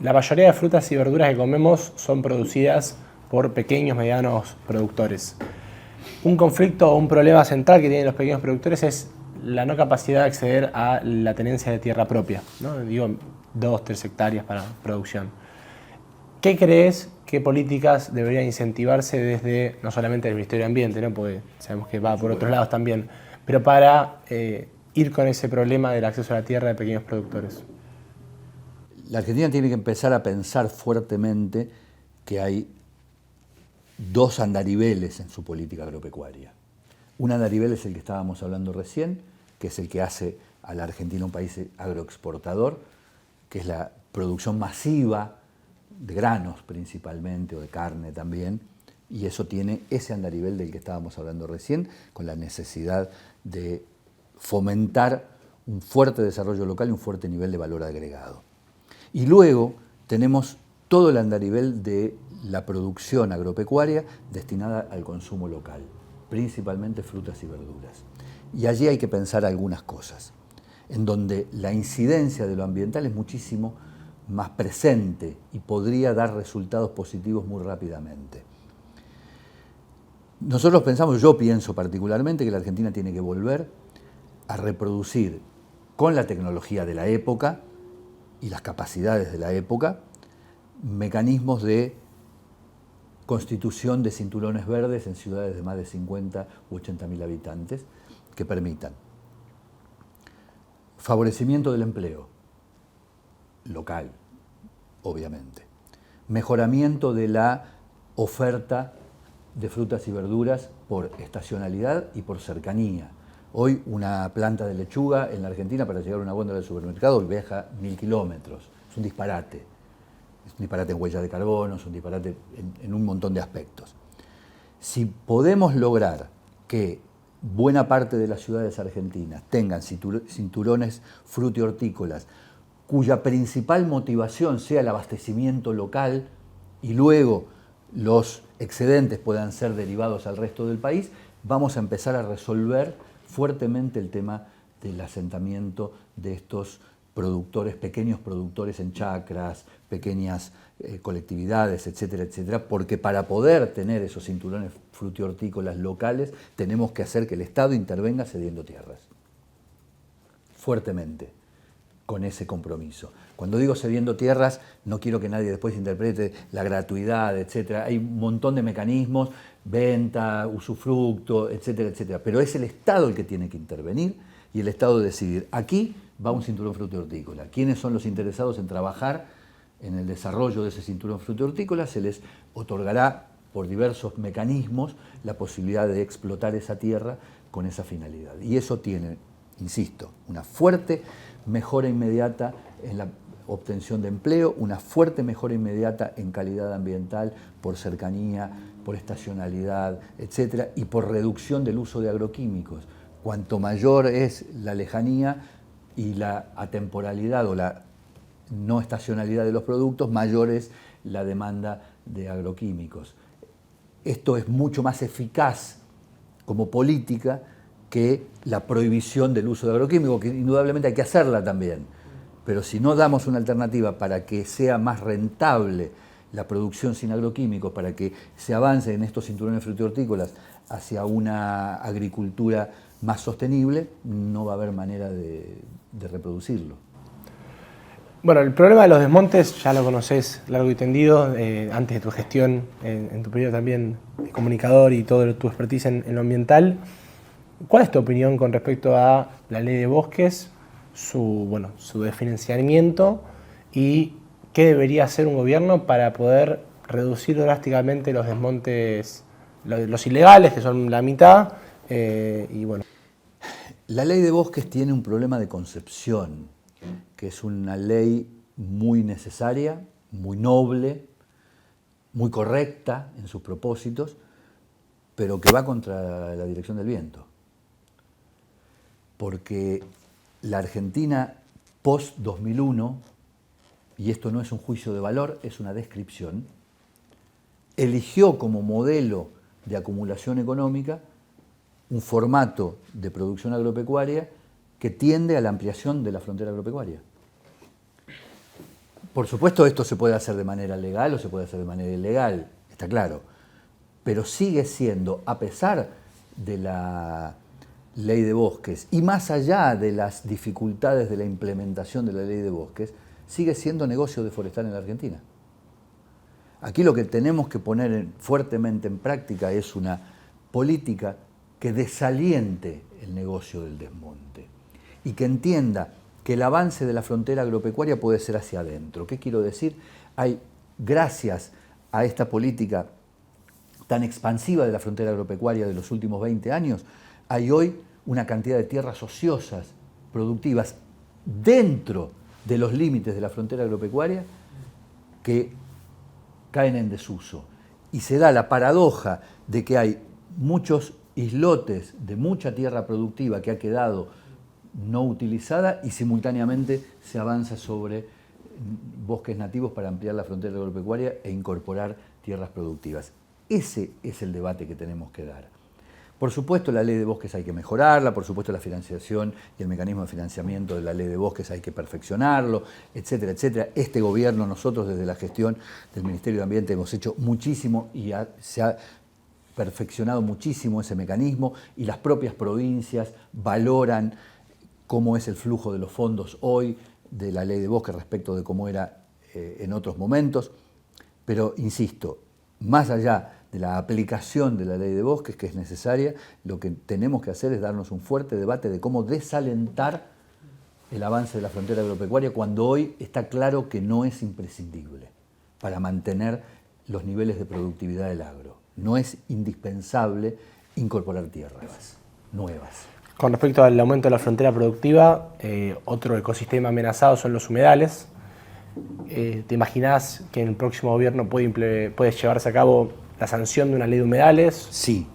la mayoría de frutas y verduras que comemos son producidas por pequeños, medianos productores. Un conflicto o un problema central que tienen los pequeños productores es la no capacidad de acceder a la tenencia de tierra propia, ¿no? Digo, 2-3 hectáreas para producción. ¿Qué crees que políticas deberían incentivarse desde, no solamente el Ministerio de Ambiente, ¿no? Porque sabemos que va por otros lados también, pero para ir con ese problema del acceso a la tierra de pequeños productores?
La Argentina tiene que empezar a pensar fuertemente que hay dos andariveles en su política agropecuaria. Un andarivel es el que estábamos hablando recién, que es el que hace a la Argentina un país agroexportador, que es la producción masiva de granos principalmente, o de carne también, y eso tiene ese andarivel del que estábamos hablando recién, con la necesidad de fomentar un fuerte desarrollo local y un fuerte nivel de valor agregado. Y luego tenemos todo el andarivel de la producción agropecuaria destinada al consumo local, principalmente frutas y verduras. Y allí hay que pensar algunas cosas, en donde la incidencia de lo ambiental es muchísimo más presente y podría dar resultados positivos muy rápidamente. Nosotros pensamos, yo pienso particularmente, que la Argentina tiene que volver a reproducir con la tecnología de la época y las capacidades de la época mecanismos de constitución de cinturones verdes en ciudades de más de 50 u 80.000 habitantes que permitan favorecimiento del empleo local, obviamente, mejoramiento de la oferta de frutas y verduras por estacionalidad y por cercanía. Hoy una planta de lechuga en la Argentina para llegar a una góndola del supermercado viaja 1000 kilómetros. Es un disparate. Es un disparate en huella de carbono, es un disparate en un montón de aspectos. Si podemos lograr que buena parte de las ciudades argentinas tengan cinturones frutihortícolas cuya principal motivación sea el abastecimiento local y luego los excedentes puedan ser derivados al resto del país, vamos a empezar a resolver fuertemente el tema del asentamiento de estos productores, pequeños productores en chacras, pequeñas colectividades, etcétera, etcétera, porque para poder tener esos cinturones frutihortícolas locales tenemos que hacer que el Estado intervenga cediendo tierras, fuertemente, con ese compromiso. Cuando digo cediendo tierras, no quiero que nadie después interprete la gratuidad, etcétera. Hay un montón de mecanismos, venta, usufructo, etcétera, etcétera. Pero es el Estado el que tiene que intervenir y el Estado decidir, aquí va un cinturón frutícola. ¿Quiénes son los interesados en trabajar en el desarrollo de ese cinturón frutícola? Se les otorgará por diversos mecanismos la posibilidad de explotar esa tierra con esa finalidad. Y eso tiene, insisto, una fuerte mejora inmediata en la obtención de empleo, una fuerte mejora inmediata en calidad ambiental por cercanía, por estacionalidad, etcétera, y por reducción del uso de agroquímicos. Cuanto mayor es la lejanía y la atemporalidad o la no estacionalidad de los productos, mayor es la demanda de agroquímicos. Esto es mucho más eficaz como política que la prohibición del uso de agroquímicos, que indudablemente hay que hacerla también. Pero si no damos una alternativa para que sea más rentable la producción sin agroquímicos, para que se avance en estos cinturones frutícolas hacia una agricultura más sostenible, no va a haber manera de reproducirlo.
Bueno, el problema de los desmontes ya lo conocés largo y tendido, antes de tu gestión, en tu periodo también de comunicador y toda tu expertise en lo ambiental. ¿Cuál es tu opinión con respecto a la ley de bosques, su desfinanciamiento y qué debería hacer un gobierno para poder reducir drásticamente los desmontes, los ilegales, que son la mitad, y bueno?
La ley de bosques tiene un problema de concepción, que es una ley muy necesaria, muy noble, muy correcta en sus propósitos, pero que va contra la dirección del viento. Porque la Argentina post-2001, y esto no es un juicio de valor, es una descripción, eligió como modelo de acumulación económica un formato de producción agropecuaria que tiende a la ampliación de la frontera agropecuaria. Por supuesto, esto se puede hacer de manera legal o se puede hacer de manera ilegal, está claro, pero sigue siendo, a pesar de la ley de bosques y más allá de las dificultades de la implementación de la ley de bosques, sigue siendo negocio deforestal en la Argentina. Aquí lo que tenemos que poner fuertemente en práctica es una política que desaliente el negocio del desmonte y que entienda que el avance de la frontera agropecuaria puede ser hacia adentro. ¿Qué quiero decir? Gracias a esta política tan expansiva de la frontera agropecuaria de los últimos 20 años, hay hoy una cantidad de tierras ociosas, productivas, dentro de los límites de la frontera agropecuaria que caen en desuso. Y se da la paradoja de que hay muchos islotes de mucha tierra productiva que ha quedado no utilizada y simultáneamente se avanza sobre bosques nativos para ampliar la frontera agropecuaria e incorporar tierras productivas. Ese es el debate que tenemos que dar. Por supuesto, la ley de bosques hay que mejorarla, por supuesto la financiación y el mecanismo de financiamiento de la ley de bosques hay que perfeccionarlo, etcétera, etcétera. Este gobierno, nosotros desde la gestión del Ministerio de Ambiente hemos hecho muchísimo y se ha perfeccionado muchísimo ese mecanismo y las propias provincias valoran cómo es el flujo de los fondos hoy de la ley de bosques respecto de cómo era en otros momentos. Pero, insisto, más allá de la aplicación de la ley de bosques, que es necesaria, lo que tenemos que hacer es darnos un fuerte debate de cómo desalentar el avance de la frontera agropecuaria cuando hoy está claro que no es imprescindible para mantener los niveles de productividad del agro. No es indispensable incorporar tierras nuevas.
Con respecto al aumento de la frontera productiva, otro ecosistema amenazado son los humedales. ¿Te imaginás que en el próximo gobierno puede llevarse a cabo la sanción de una ley de humedales?
Sí,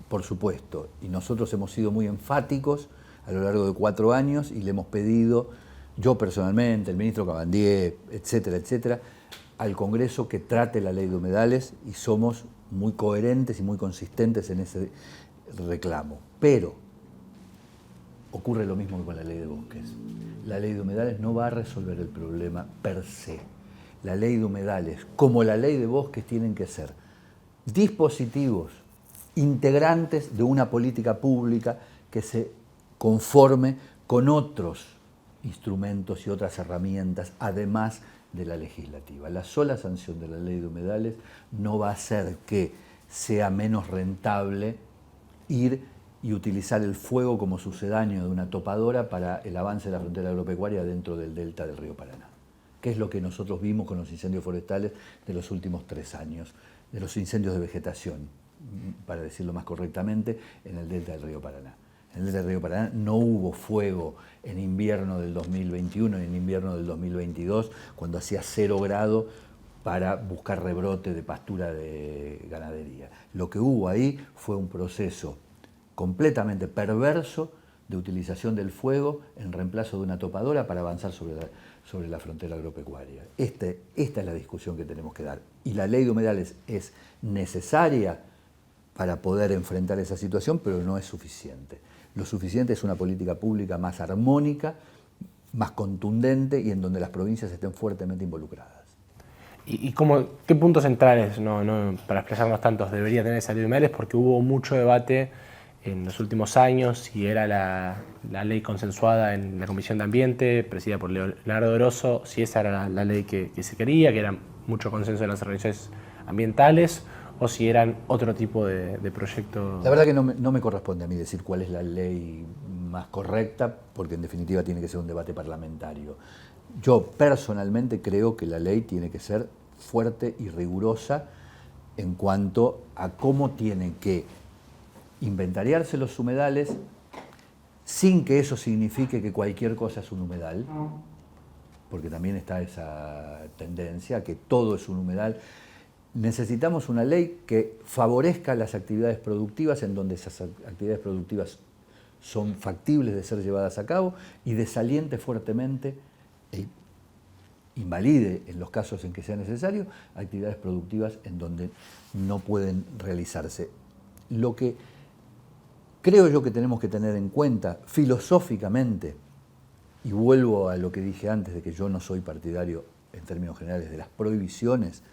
por supuesto. Y nosotros hemos sido muy enfáticos a lo largo de 4 años y le hemos pedido, yo personalmente, el ministro Cabandier, etcétera, etcétera, al Congreso que trate la ley de humedales y somos muy coherentes y muy consistentes en ese reclamo. Pero ocurre lo mismo que con la ley de bosques. La ley de humedales no va a resolver el problema per se. La ley de humedales, como la ley de bosques, tienen que ser dispositivos integrantes de una política pública que se conforme con otros instrumentos y otras herramientas, además de la legislativa. La sola sanción de la ley de humedales no va a hacer que sea menos rentable ir y utilizar el fuego como sucedáneo de una topadora para el avance de la frontera agropecuaria dentro del delta del río Paraná, que es lo que nosotros vimos con los incendios forestales de los últimos 3 años, de los incendios de vegetación, para decirlo más correctamente, en el delta del río Paraná. En el delta del río Paraná no hubo fuego en invierno del 2021 y en invierno del 2022, cuando hacía 0 grados, para buscar rebrote de pastura de ganadería. Lo que hubo ahí fue un proceso completamente perverso de utilización del fuego en reemplazo de una topadora para avanzar sobre la frontera agropecuaria. Esta es la discusión que tenemos que dar. Y la ley de humedales es necesaria para poder enfrentar esa situación, pero no es suficiente. Lo suficiente es una política pública más armónica, más contundente y en donde las provincias estén fuertemente involucradas.
¿Y qué puntos centrales, para expresarnos tantos, debería tener esa ley de humedales? Porque hubo mucho debate en los últimos años si era la ley consensuada en la Comisión de Ambiente, presidida por Leonardo Grosso, si esa era la ley que se quería, que era mucho consenso de las organizaciones ambientales, o si eran otro tipo de proyectos.
La verdad que no me corresponde a mí decir cuál es la ley más correcta, porque en definitiva tiene que ser un debate parlamentario. Yo personalmente creo que la ley tiene que ser fuerte y rigurosa en cuanto a cómo tienen que inventariarse los humedales sin que eso signifique que cualquier cosa es un humedal, porque también está esa tendencia que todo es un humedal. Necesitamos una ley que favorezca las actividades productivas en donde esas actividades productivas son factibles de ser llevadas a cabo y desaliente fuertemente e invalide, en los casos en que sea necesario, actividades productivas en donde no pueden realizarse. Lo que creo yo que tenemos que tener en cuenta filosóficamente, y vuelvo a lo que dije antes de que yo no soy partidario en términos generales de las prohibiciones,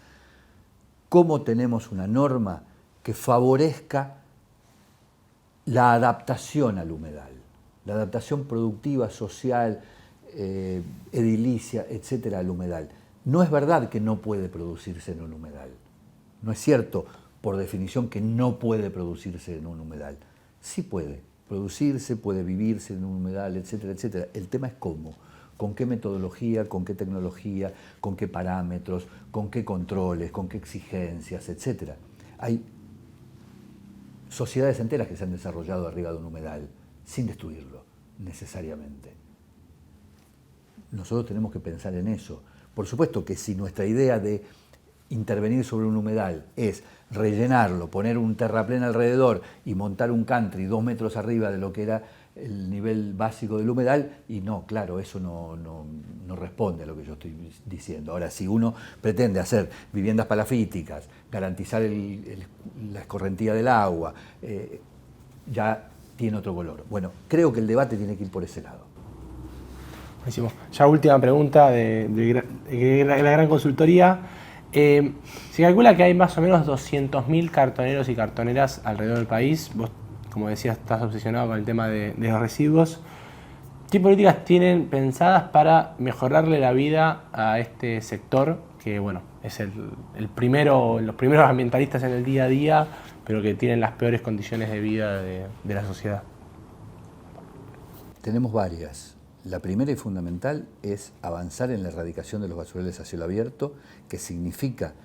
cómo tenemos una norma que favorezca la adaptación al humedal, la adaptación productiva, social, edilicia, etcétera, al humedal. No es verdad que no puede producirse en un humedal. No es cierto, por definición, que no puede producirse en un humedal. Sí puede producirse, puede vivirse en un humedal, etcétera, etcétera. El tema es cómo, con qué metodología, con qué tecnología, con qué parámetros, con qué controles, con qué exigencias, etcétera. Hay sociedades enteras que se han desarrollado arriba de un humedal sin destruirlo, necesariamente. Nosotros tenemos que pensar en eso. Por supuesto que si nuestra idea de intervenir sobre un humedal es rellenarlo, poner un terraplén alrededor y montar un country 2 metros arriba de lo que era el nivel básico del humedal, y no, claro, eso no responde a lo que yo estoy diciendo. Ahora, si uno pretende hacer viviendas palafíticas, garantizar la escorrentía del agua, ya tiene otro color. Bueno, creo que el debate tiene que ir por ese lado.
Buenísimo. Ya última pregunta de la gran consultoría. Se calcula que hay más o menos 200.000 cartoneros y cartoneras alrededor del país. Vos, como decías, estás obsesionado con el tema de los residuos. ¿Qué políticas tienen pensadas para mejorarle la vida a este sector, que bueno, es los primeros ambientalistas en el día a día, pero que tienen las peores condiciones de vida de la sociedad?
Tenemos varias. La primera y fundamental es avanzar en la erradicación de los basurales a cielo abierto, que significa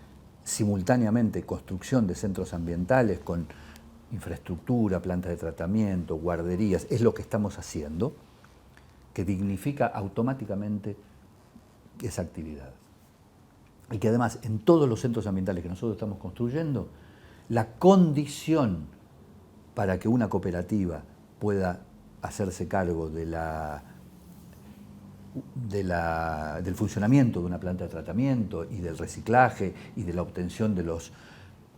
simultáneamente construcción de centros ambientales con infraestructura, plantas de tratamiento, guarderías. Es lo que estamos haciendo, que dignifica automáticamente esa actividad. Y que además en todos los centros ambientales que nosotros estamos construyendo, la condición para que una cooperativa pueda hacerse cargo del funcionamiento de una planta de tratamiento y del reciclaje y de la obtención de los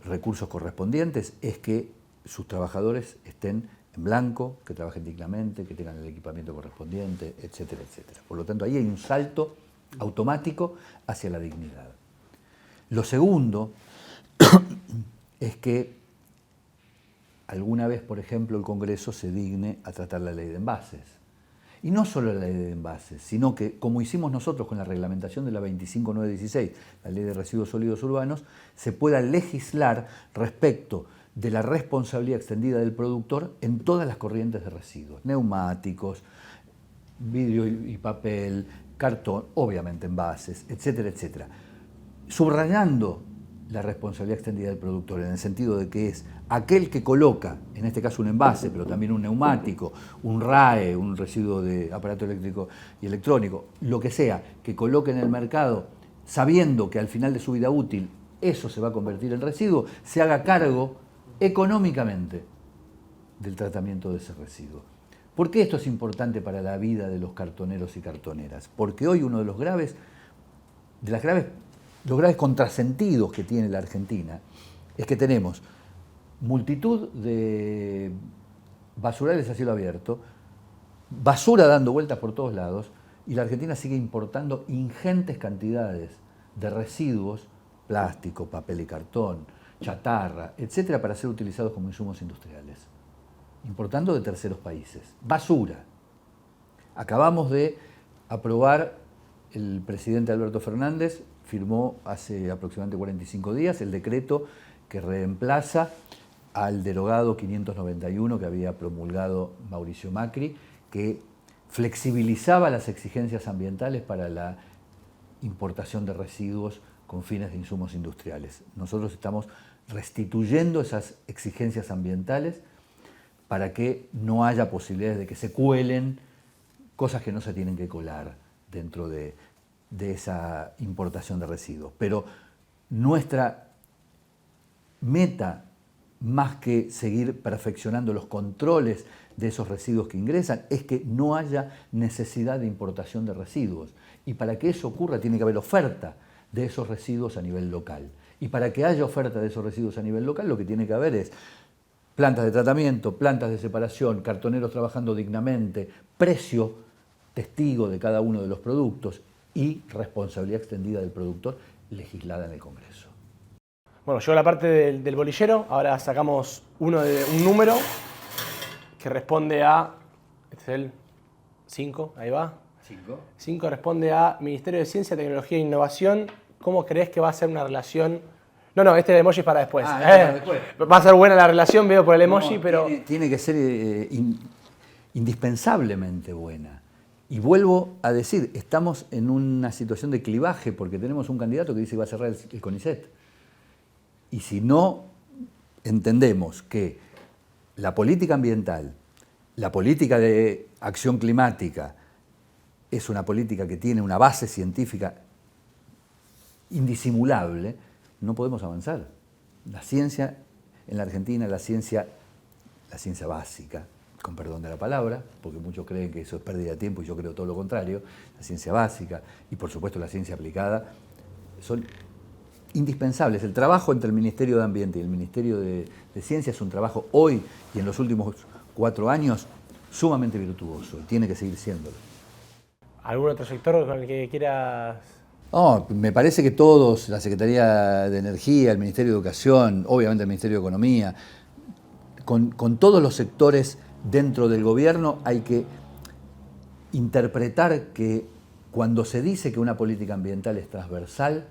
recursos correspondientes es que sus trabajadores estén en blanco, que trabajen dignamente, que tengan el equipamiento correspondiente, etcétera, etcétera. Por lo tanto, ahí hay un salto automático hacia la dignidad. Lo segundo es que alguna vez, por ejemplo, el Congreso se digne a tratar la ley de envases. Y no solo la ley de envases, sino que, como hicimos nosotros con la reglamentación de la 25916, la ley de residuos sólidos urbanos, se pueda legislar respecto de la responsabilidad extendida del productor en todas las corrientes de residuos, neumáticos, vidrio y papel, cartón, obviamente envases, etcétera, etcétera. Subrayando la responsabilidad extendida del productor en el sentido de que es aquel que coloca, en este caso un envase, pero también un neumático, un RAE, un residuo de aparato eléctrico y electrónico, lo que sea, que coloque en el mercado sabiendo que al final de su vida útil eso se va a convertir en residuo, se haga cargo económicamente del tratamiento de ese residuo. ¿Por qué esto es importante para la vida de los cartoneros y cartoneras? Porque hoy uno de los graves contrasentidos que tiene la Argentina es que tenemos multitud de basurales a cielo abierto, basura dando vueltas por todos lados, y la Argentina sigue importando ingentes cantidades de residuos, plástico, papel y cartón, chatarra, etcétera, para ser utilizados como insumos industriales. Importando de terceros países. Basura. Acabamos de aprobar, el presidente Alberto Fernández firmó hace aproximadamente 45 días el decreto que reemplaza al derogado 591 que había promulgado Mauricio Macri, que flexibilizaba las exigencias ambientales para la importación de residuos con fines de insumos industriales. Nosotros estamos restituyendo esas exigencias ambientales para que no haya posibilidades de que se cuelen cosas que no se tienen que colar dentro de esa importación de residuos. Pero nuestra meta, más que seguir perfeccionando los controles de esos residuos que ingresan, es que no haya necesidad de importación de residuos. Y para que eso ocurra tiene que haber oferta de esos residuos a nivel local. Y para que haya oferta de esos residuos a nivel local, lo que tiene que haber es plantas de tratamiento, plantas de separación, cartoneros trabajando dignamente, precio testigo de cada uno de los productos y responsabilidad extendida del productor legislada en el Congreso.
Bueno, llegó la parte del bolillero, ahora sacamos un número que responde a, este es el 5, ahí va. 5 responde a Ministerio de Ciencia, Tecnología e Innovación. ¿Cómo crees que va a ser una relación? No, este emoji es para después.
Para después.
Va a ser buena la relación, veo por el emoji, pero...
Tiene que ser indispensablemente buena. Y vuelvo a decir, estamos en una situación de clivaje porque tenemos un candidato que dice que va a cerrar el CONICET. Y si no entendemos que la política ambiental, la política de acción climática, es una política que tiene una base científica indisimulable, no podemos avanzar. La ciencia en la Argentina, la ciencia básica, con perdón de la palabra, porque muchos creen que eso es pérdida de tiempo y yo creo todo lo contrario, la ciencia básica y por supuesto la ciencia aplicada son indispensables. El trabajo entre el Ministerio de Ambiente y el Ministerio de Ciencia es un trabajo hoy y en los últimos 4 años sumamente virtuoso y tiene que seguir siéndolo.
¿Algún otro sector con el que quieras...?
No, me parece que todos, la Secretaría de Energía, el Ministerio de Educación, obviamente el Ministerio de Economía, con todos los sectores dentro del gobierno hay que interpretar que cuando se dice que una política ambiental es transversal,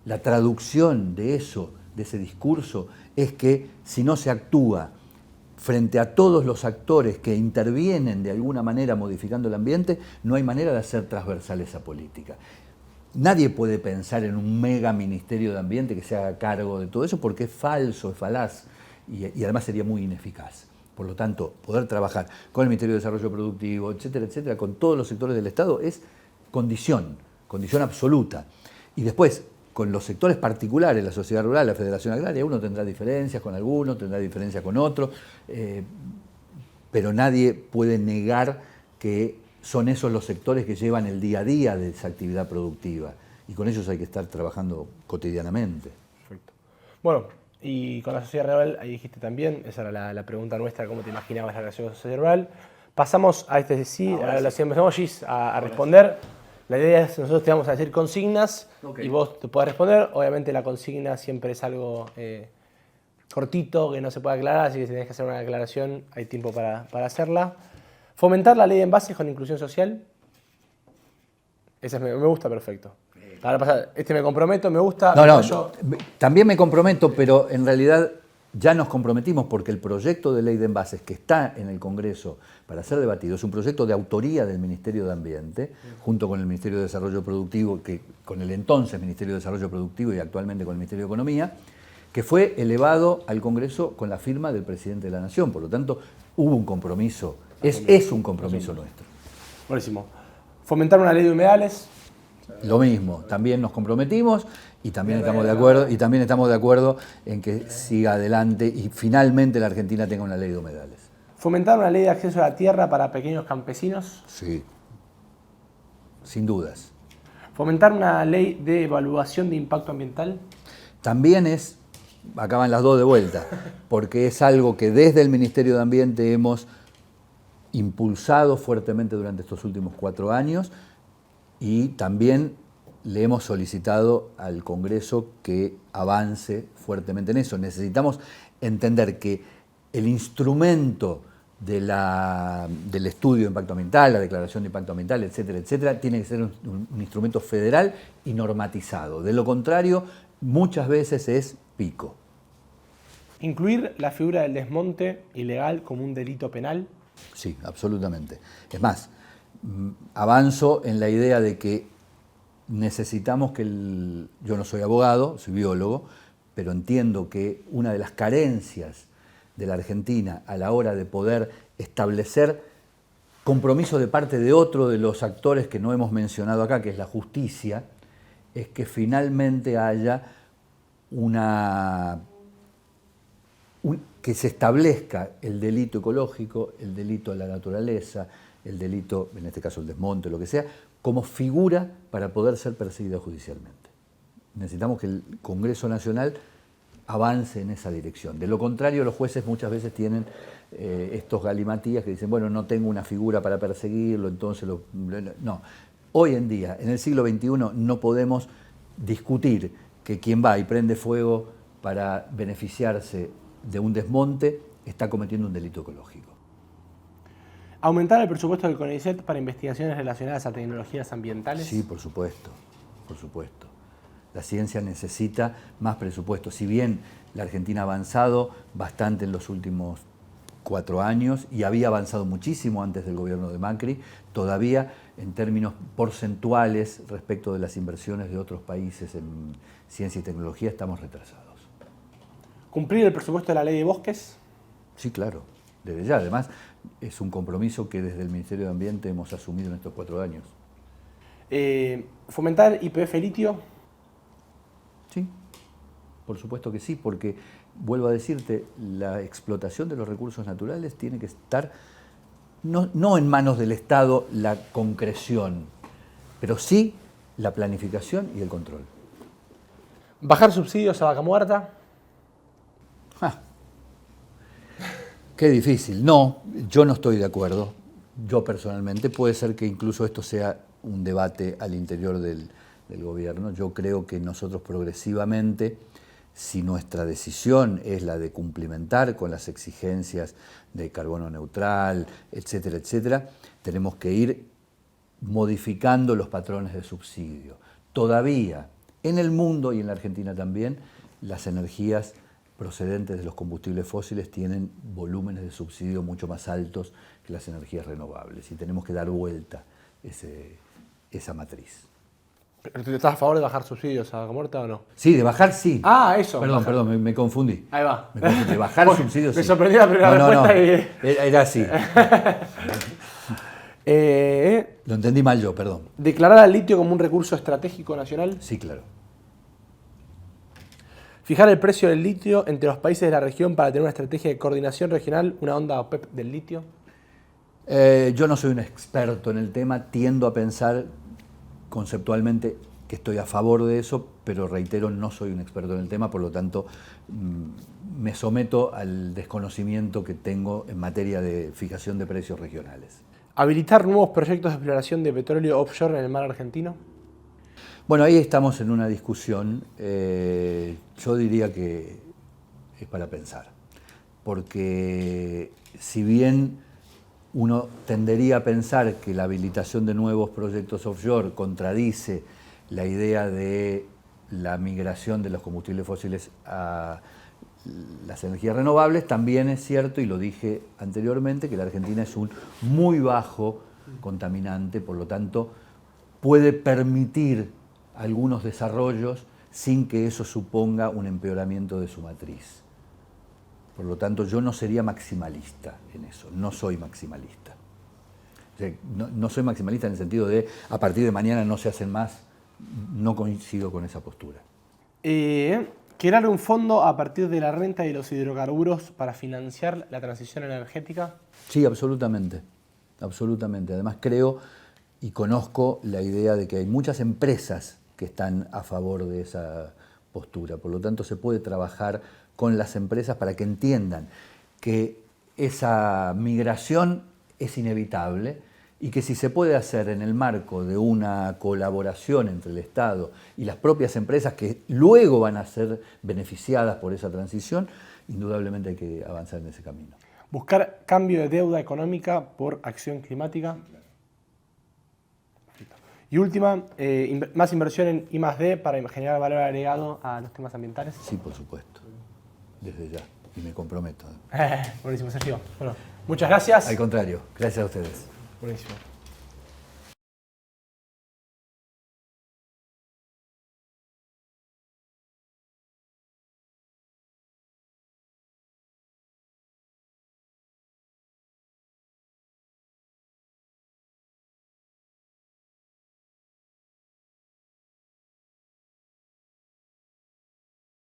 la traducción de eso, de ese discurso, es que si no se actúa frente a todos los actores que intervienen de alguna manera modificando el ambiente, no hay manera de hacer transversal esa política. Nadie puede pensar en un mega ministerio de ambiente que se haga cargo de todo eso porque es falso, es falaz y además sería muy ineficaz. Por lo tanto, poder trabajar con el Ministerio de Desarrollo Productivo, etcétera, etcétera, con todos los sectores del Estado es condición absoluta. Y después, con los sectores particulares, la sociedad rural, la Federación Agraria, uno tendrá diferencias con algunos, tendrá diferencias con otros, pero nadie puede negar que son esos los sectores que llevan el día a día de esa actividad productiva y con ellos hay que estar trabajando cotidianamente.
Perfecto. Bueno, y con la sociedad rural, ahí dijiste también, esa era la pregunta nuestra, cómo te imaginabas la relación con la sociedad rural. Pasamos a a los emojis a responder. La idea es que nosotros te vamos a decir consignas y vos te podés responder. Obviamente la consigna siempre es algo cortito, que no se puede aclarar, así que si tenés que hacer una aclaración hay tiempo para hacerla. Fomentar la ley de envases con inclusión social. Ese me gusta, perfecto. Ahora pasa, me comprometo, me gusta.
No, también me comprometo, pero en realidad ya nos comprometimos porque el proyecto de ley de envases que está en el Congreso para ser debatido es un proyecto de autoría del Ministerio de Ambiente, junto con el Ministerio de Desarrollo Productivo, con el entonces Ministerio de Desarrollo Productivo y actualmente con el Ministerio de Economía, que fue elevado al Congreso con la firma del Presidente de la Nación. Por lo tanto, hubo un compromiso, es un compromiso nuestro.
Buenísimo. Fomentar una ley de humedales.
Lo mismo, también nos comprometimos y también estamos de acuerdo en que siga adelante y finalmente la Argentina tenga una ley de humedales.
Fomentar una ley de acceso a la tierra para pequeños campesinos.
Sí, sin dudas.
Fomentar una ley de evaluación de impacto ambiental.
También acaban las dos de vuelta, porque es algo que desde el Ministerio de Ambiente hemos impulsado fuertemente durante estos últimos 4 años y también le hemos solicitado al Congreso que avance fuertemente en eso. Necesitamos entender que el instrumento del estudio de impacto ambiental, la declaración de impacto ambiental, etcétera, etcétera, tiene que ser un instrumento federal y normatizado. De lo contrario, muchas veces es pico.
Incluir la figura del desmonte ilegal como un delito penal.
Sí, absolutamente. Es más, avanzo en la idea de que necesitamos yo no soy abogado, soy biólogo, pero entiendo que una de las carencias de la Argentina a la hora de poder establecer compromiso de parte de otro de los actores que no hemos mencionado acá, que es la justicia, es que finalmente haya que se establezca el delito ecológico, el delito a la naturaleza, el delito, en este caso el desmonte, lo que sea, como figura para poder ser perseguida judicialmente. Necesitamos que el Congreso Nacional avance en esa dirección. De lo contrario, los jueces muchas veces tienen estos galimatías que dicen, bueno, no tengo una figura para perseguirlo, entonces no. Hoy en día, en el siglo XXI, no podemos discutir que quien va y prende fuego para beneficiarse de un desmonte está cometiendo un delito ecológico.
Aumentar el presupuesto del CONICET para investigaciones relacionadas a tecnologías ambientales.
Sí, por supuesto, por supuesto. La ciencia necesita más presupuesto. Si bien la Argentina ha avanzado bastante en los últimos 4 años y había avanzado muchísimo antes del gobierno de Macri, todavía en términos porcentuales respecto de las inversiones de otros países en ciencia y tecnología estamos retrasados.
¿Cumplir el presupuesto de la ley de bosques?
Sí, claro, desde ya. Además, es un compromiso que desde el Ministerio de Ambiente hemos asumido en estos 4 años.
¿Fomentar YPF litio?
Sí, por supuesto que sí, porque, vuelvo a decirte, la explotación de los recursos naturales tiene que estar, no en manos del Estado la concreción, pero sí la planificación y el control.
¿Bajar subsidios a Vaca Muerta?
Qué difícil. No, yo no estoy de acuerdo. Yo personalmente, puede ser que incluso esto sea un debate al interior del gobierno. Yo creo que nosotros progresivamente, si nuestra decisión es la de cumplimentar con las exigencias de carbono neutral, etcétera, etcétera, tenemos que ir modificando los patrones de subsidio. Todavía, en el mundo y en la Argentina también, las energías procedentes de los combustibles fósiles tienen volúmenes de subsidio mucho más altos que las energías renovables y tenemos que dar vuelta esa matriz.
¿Estás a favor de bajar subsidios a Vaca Muerta o no?
Sí, de bajar sí.
Ah, eso.
Perdón, me confundí.
Ahí va.
De bajar subsidios sí.
Me sorprendió la primera respuesta.
No. Era así. Lo entendí mal yo, perdón.
¿Declarar al litio como un recurso estratégico nacional?
Sí, claro.
¿Fijar el precio del litio entre los países de la región para tener una estrategia de coordinación regional, una onda OPEP del litio?
Yo no soy un experto en el tema, tiendo a pensar conceptualmente que estoy a favor de eso, pero reitero, no soy un experto en el tema, por lo tanto me someto al desconocimiento que tengo en materia de fijación de precios regionales.
¿Habilitar nuevos proyectos de exploración de petróleo offshore en el mar argentino?
Bueno, ahí estamos en una discusión, yo diría que es para pensar, porque si bien uno tendería a pensar que la habilitación de nuevos proyectos offshore contradice la idea de la migración de los combustibles fósiles las energías renovables, también es cierto, y lo dije anteriormente, que la Argentina es un muy bajo contaminante, por lo tanto puede permitir algunos desarrollos sin que eso suponga un empeoramiento de su matriz. Por lo tanto, yo no sería maximalista en eso, no soy maximalista. O sea, no soy maximalista en el sentido de a partir de mañana no se hacen más, no coincido con esa postura.
¿Crear un fondo a partir de la renta de los hidrocarburos para financiar la transición energética?
Sí, absolutamente, absolutamente. Además creo y conozco la idea de que hay muchas empresas que están a favor de esa postura. Por lo tanto, se puede trabajar con las empresas para que entiendan que esa migración es inevitable y que si se puede hacer en el marco de una colaboración entre el Estado y las propias empresas que luego van a ser beneficiadas por esa transición, indudablemente hay que avanzar en ese camino.
Buscar cambio de deuda económica por acción climática. Y última, más inversión en I+D para generar valor agregado a los temas ambientales.
Sí, por supuesto, desde ya, y me comprometo.
Buenísimo, Sergio. Bueno, muchas gracias.
Al contrario, gracias a ustedes.
Buenísimo.